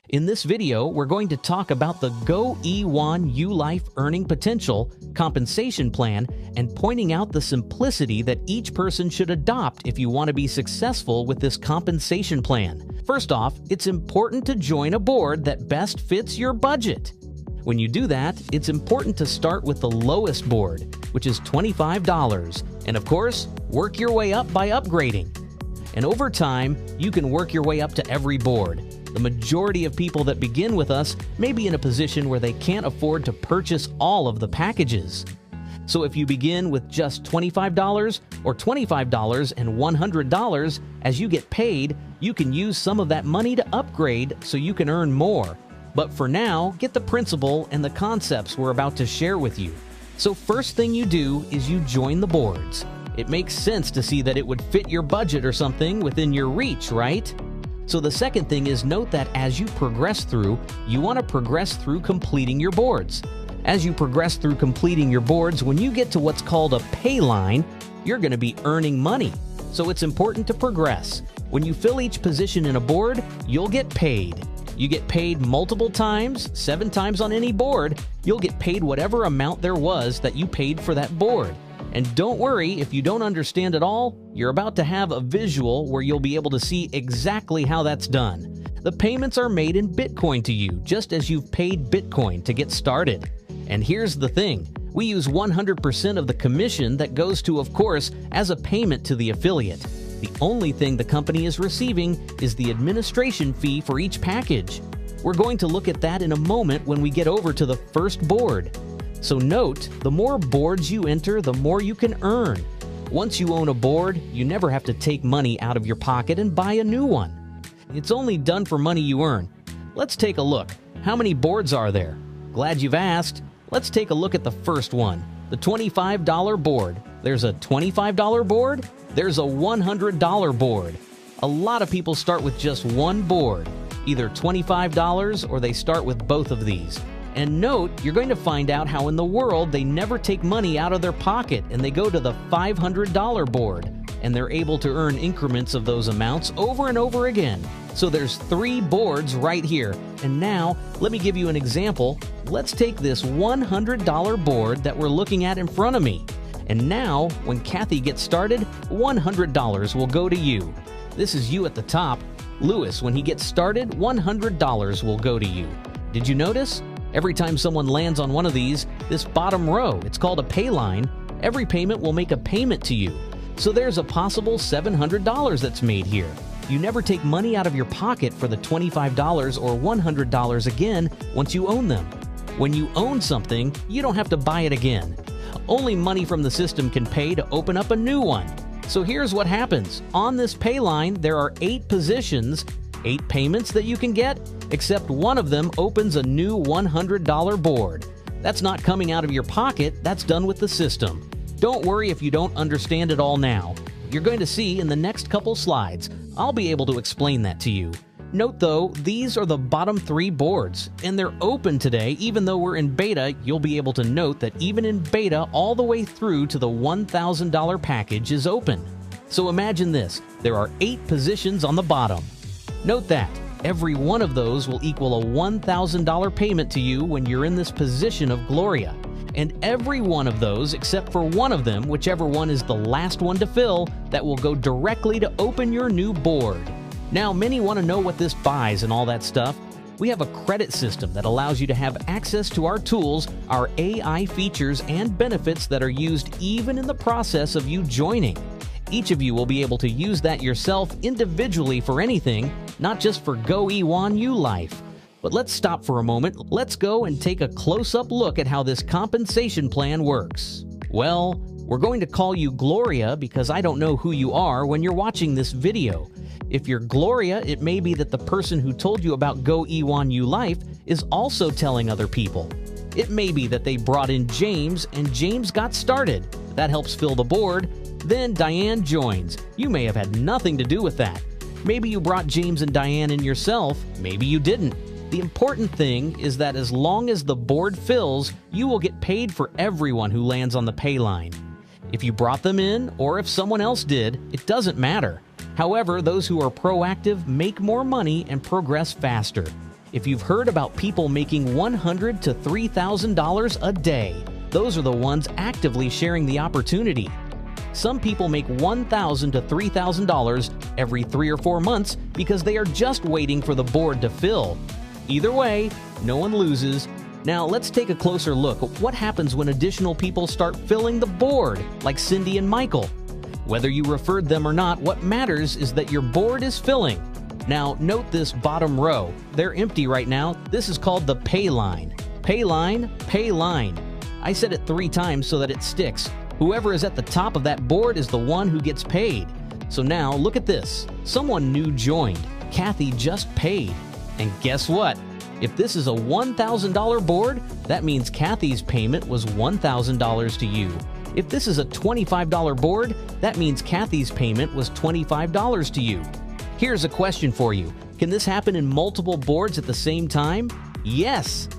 In this video, we're going to talk about the GoE1 U-Life Earning Potential compensation plan and pointing out the simplicity that each person should adopt if you want to be successful with this compensation plan. First off, it's important to join a board that best fits your budget. When you do that, it's important to start with the lowest board, which is $25, and of course, work your way up by upgrading. And over time, you can work your way up to every board. The majority of people that begin with us may be in a position where they can't afford to purchase all of the packages. So if you begin with just $25 or $25 and $100, as you get paid, you can use some of that money to upgrade so you can earn more. But for now, get the principle and the concepts we're about to share with you. So first thing you do is you join the boards. It makes sense to see that it would fit your budget or something within your reach, right? So the second thing is note that as you progress through, you want to progress through completing your boards. As you progress through completing your boards, when you get to what's called a pay line, you're going to be earning money. So it's important to progress. When you fill each position in a board, you'll get paid. You get paid multiple times, 7 times on any board, you'll get paid whatever amount there was that you paid for that board. And don't worry if you don't understand it all, you're about to have a visual where you'll be able to see exactly how that's done. The payments are made in Bitcoin to you, just as you've paid Bitcoin to get started. And here's the thing, we use 100% of the commission that goes to, of course, as a payment to the affiliate. The only thing the company is receiving is the administration fee for each package. We're going to look at that in a moment when we get over to the first board. So note, the more boards you enter, the more you can earn. Once you own a board, you never have to take money out of your pocket and buy a new one. It's only done for money you earn. Let's take a look. How many boards are there? Glad you've asked. Let's take a look at the first one, the $25 board. There's a $25 board. There's a $100 board. A lot of people start with just one board, either $25 or they start with both of these. And note, you're going to find out how in the world they never take money out of their pocket and they go to the $500 board, and they're able to earn increments of those amounts over and over again. So there's 3 boards right here. And now, let me give you an example. Let's take this $100 board that we're looking at in front of me. And now, when Kathy gets started, $100 will go to you. This is you at the top. Lewis, when he gets started, $100 will go to you. Did you notice? Every time someone lands on one of these, this bottom row, it's called a pay line, every payment will make a payment to you. So there's a possible $700 that's made here. You never take money out of your pocket for the $25 or $100 again once you own them. When you own something, you don't have to buy it again. Only money from the system can pay to open up a new one. So here's what happens. On this pay line, there are 8 positions, 8 payments that you can get, except one of them opens a new $100 board. That's not coming out of your pocket, that's done with the system. Don't worry if you don't understand it all now. You're going to see in the next couple slides. I'll be able to explain that to you. Note though, these are the bottom 3 boards, and they're open today. Even though we're in beta, you'll be able to note that even in beta, all the way through to the $1,000 package is open. So imagine this, there are 8 positions on the bottom. Note that every one of those will equal a $1,000 payment to you when you're in this position of Gloria. And every one of those, except for one of them, whichever one is the last one to fill, that will go directly to open your new board. Now, many want to know what this buys and all that stuff. We have a credit system that allows you to have access to our tools, our AI features, and benefits that are used even in the process of you joining. Each of you will be able to use that yourself individually for anything, not just for GoE1 U-Life. But let's stop for a moment. Let's go and take a close-up look at how this compensation plan works. Well, we're going to call you Gloria because I don't know who you are when you're watching this video. If you're Gloria, it may be that the person who told you about GoE1 U-Life is also telling other people. It may be that they brought in James and James got started. That helps fill the board. Then Diane joins. You may have had nothing to do with that. Maybe you brought James and Diane in yourself. Maybe you didn't. The important thing is that as long as the board fills, you will get paid for everyone who lands on the pay line. If you brought them in or if someone else did, it doesn't matter. However, those who are proactive make more money and progress faster. If you've heard about people making $100,000 to $3,000 a day, those are the ones actively sharing the opportunity. Some people make $1,000 to $3,000 every 3 or 4 months because they are just waiting for the board to fill. Either way, no one loses. Now let's take a closer look at what happens when additional people start filling the board, like Cindy and Michael. Whether you referred them or not, what matters is that your board is filling. Now note this bottom row. They're empty right now. This is called the pay line. Pay line, pay line. I said it 3 times so that it sticks. Whoever is at the top of that board is the one who gets paid. So now look at this. Someone new joined. Kathy just paid. And guess what? If this is a $1,000 board, that means Kathy's payment was $1,000 to you. If this is a $25 board, that means Kathy's payment was $25 to you. Here's a question for you. Can this happen in multiple boards at the same time? Yes!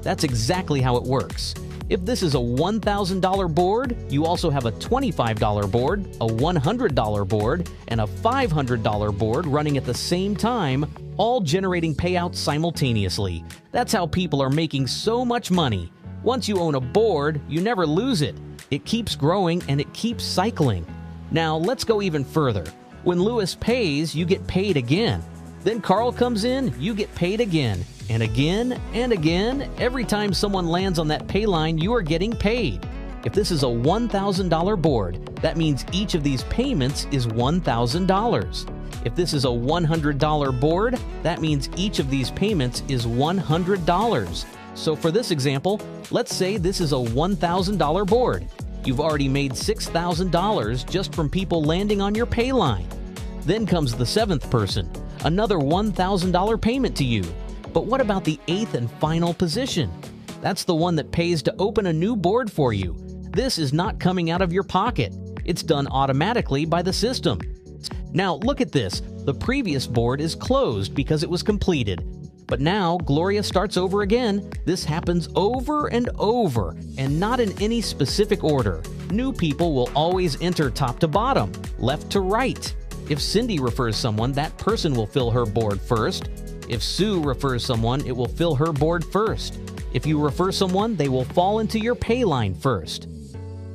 That's exactly how it works. If this is a $1,000 board, you also have a $25 board, a $100 board, and a $500 board running at the same time, all generating payouts simultaneously. That's how people are making so much money. Once you own a board, you never lose it. It keeps growing and it keeps cycling. Now let's go even further. When Lewis pays, you get paid again. Then Carl comes in, you get paid again. And again and again, every time someone lands on that pay line, you are getting paid. If this is a $1,000 board, that means each of these payments is $1,000. If this is a $100 board, that means each of these payments is $100. So for this example, let's say this is a $1,000 board. You've already made $6,000 just from people landing on your pay line. Then comes the 7th person, another $1,000 payment to you. But what about the 8th and final position? That's the one that pays to open a new board for you. This is not coming out of your pocket. It's done automatically by the system. Now look at this. The previous board is closed because it was completed. But now Gloria starts over again. This happens over and over, and not in any specific order. New people will always enter top to bottom, left to right. If Cindy refers someone, that person will fill her board first. If Sue refers someone, it will fill her board first. If you refer someone, they will fall into your pay line first.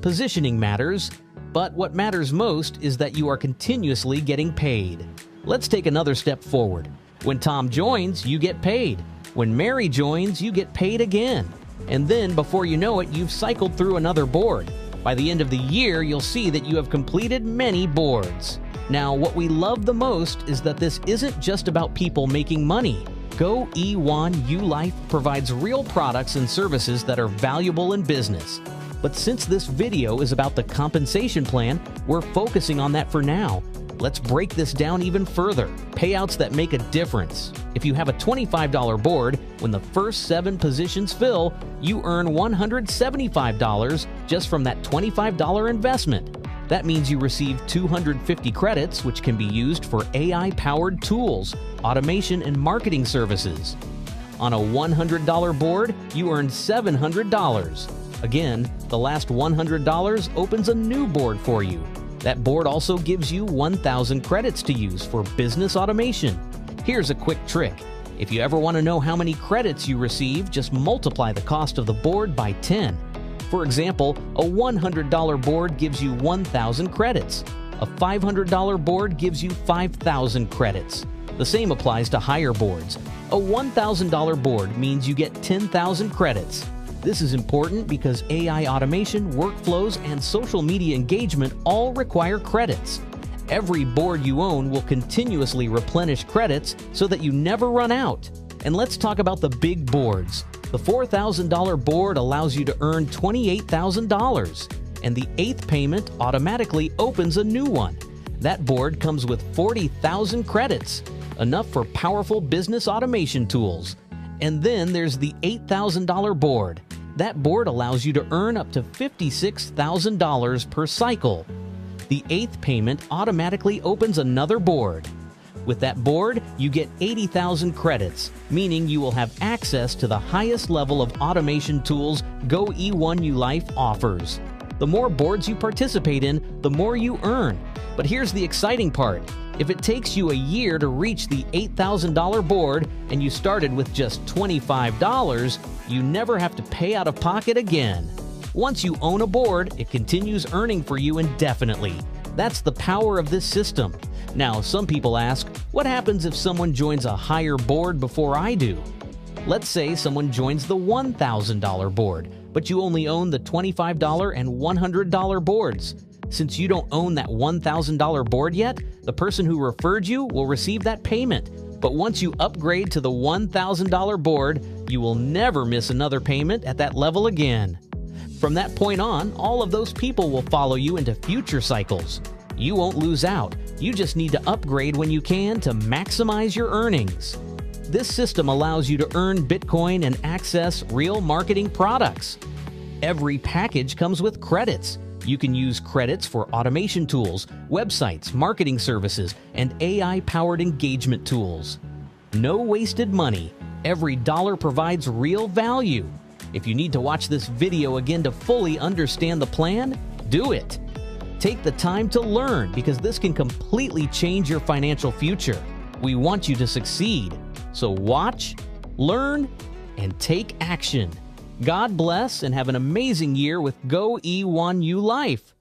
Positioning matters, but what matters most is that you are continuously getting paid. Let's take another step forward. When Tom joins, you get paid. When Mary joins, you get paid again. And then, before you know it, you've cycled through another board. By the end of the year, you'll see that you have completed many boards. Now, what we love the most is that this isn't just about people making money. GoE1 ULife provides real products and services that are valuable in business. But since this video is about the compensation plan, we're focusing on that for now. Let's break this down even further. Payouts that make a difference. If you have a $25 board, when the first 7 positions fill, you earn $175 just from that $25 investment. That means you receive 250 credits, which can be used for AI-powered tools, automation, and marketing services. On a $100 board, you earn $700. Again, the last $100 opens a new board for you. That board also gives you 1,000 credits to use for business automation. Here's a quick trick. If you ever want to know how many credits you receive, just multiply the cost of the board by 10. For example, a $100 board gives you 1,000 credits. A $500 board gives you 5,000 credits. The same applies to higher boards. A $1,000 board means you get 10,000 credits. This is important because AI automation, workflows, and social media engagement all require credits. Every board you own will continuously replenish credits so that you never run out. And let's talk about the big boards. The $4,000 board allows you to earn $28,000, and the 8th payment automatically opens a new one. That board comes with 40,000 credits, enough for powerful business automation tools. And then there's the $8,000 board. That board allows you to earn up to $56,000 per cycle. The 8th payment automatically opens another board. With that board, you get 80,000 credits, meaning you will have access to the highest level of automation tools GoE1 ULife offers. The more boards you participate in, the more you earn. But here's the exciting part. If it takes you a year to reach the $8,000 board and you started with just $25, you never have to pay out of pocket again. Once you own a board, it continues earning for you indefinitely. That's the power of this system. Now, some people ask, what happens if someone joins a higher board before I do? Let's say someone joins the $1,000 board, but you only own the $25 and $100 boards. Since you don't own that $1,000 board yet, the person who referred you will receive that payment. But once you upgrade to the $1,000 board, you will never miss another payment at that level again. From that point on, all of those people will follow you into future cycles. You won't lose out. You just need to upgrade when you can to maximize your earnings. This system allows you to earn Bitcoin and access real marketing products. Every package comes with credits. You can use credits for automation tools, websites, marketing services, and AI-powered engagement tools. No wasted money. Every dollar provides real value. If you need to watch this video again to fully understand the plan, do it. Take the time to learn because this can completely change your financial future. We want you to succeed. So watch, learn, and take action. God bless and have an amazing year with GoE1U Life.